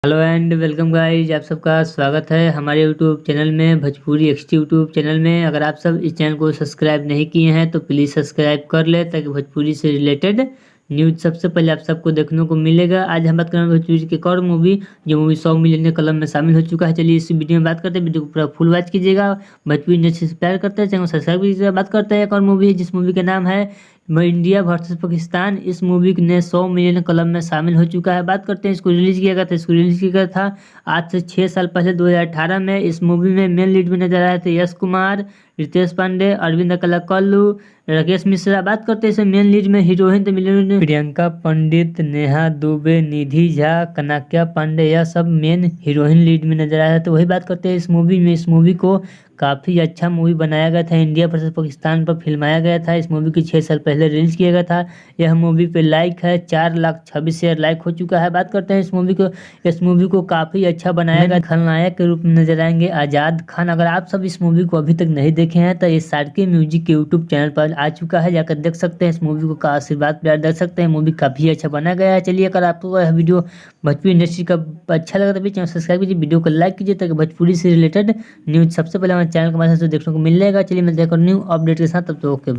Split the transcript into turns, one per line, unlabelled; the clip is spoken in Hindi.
हेलो एंड वेलकम गाइज, आप सबका स्वागत है हमारे यूट्यूब चैनल में भोजपुरी एक्सटी यूट्यूब चैनल में। अगर आप सब इस चैनल को सब्सक्राइब नहीं किए हैं तो प्लीज़ सब्सक्राइब कर ले ताकि भोजपुरी से रिलेटेड न्यूज़ सबसे पहले आप सबको देखने को मिलेगा। आज हम बात करेंगे भोजपुरी की एक और मूवी, जो मूवी 100 मिलियन के क्लब में शामिल हो चुका है। चलिए इस वीडियो में बात करते हैं, वीडियो को पूरा फुल वॉच कीजिएगा। भोजपुरी इंडस्ट्री से प्यार करते हैं, चैनल को सब्सक्राइब कीजिएगा। बात करते हैं एक और मूवी जिस मूवी का नाम है इंडिया वर्सेस पाकिस्तान। इस मूवी ने 100 मिलियन क्लब में शामिल हो चुका है। बात करते हैं इसको रिलीज़ किया गया था, इसको रिलीज़ किया गया था आज से 6 साल पहले 2018 में। इस मूवी में मेन लीड में नजर आए थे यश कुमार, रितेश पांडे, अरविंद कल्लू, राकेश मिश्रा। बात करते हैं इसे मेन लीड में हीरोइन तो मिली प्रियंका पंडित, नेहा दुबे, निधि झा, कनाक्या पांडे, यह सब मेन हीरोइन लीड में नजर आया है। तो वही बात करते हैं इस मूवी में। इस मूवी को काफ़ी अच्छा मूवी बनाया गया था, इंडिया वर्सेस पाकिस्तान पर फिल्माया गया था। इस मूवी की 6 साल पहले रिलीज किया गया था। यह मूवी पे लाइक है 4,26,000 लाइक हो चुका है। बात करते हैं इस मूवी को। इस मूवी को काफ़ी अच्छा बनाया गया। खलनायक के रूप में नजर आएंगे आज़ाद खान। अगर आप सब इस मूवी को अभी तक नहीं देखे हैं तो ये सार्की म्यूजिक के यूट्यूब चैनल पर आ चुका है, जाकर देख सकते हैं। इस मूवी को का आशीर्वाद प्यार देख सकते हैं। मूवी काफ़ी अच्छा बना गया है। चलिए, अगर आपको यह वीडियो भोजपुरी इंडस्ट्री का अच्छा लगा तो चैनल सब्सक्राइब कीजिए, वीडियो को लाइक कीजिए ताकि भोजपुरी से रिलेटेड न्यूज़ सबसे पहले हमारे चैनल के माध्यम से देखने को मिल जाएगा। चलिए मिलते हैं न्यू अपडेट के साथ, तब तो ओके।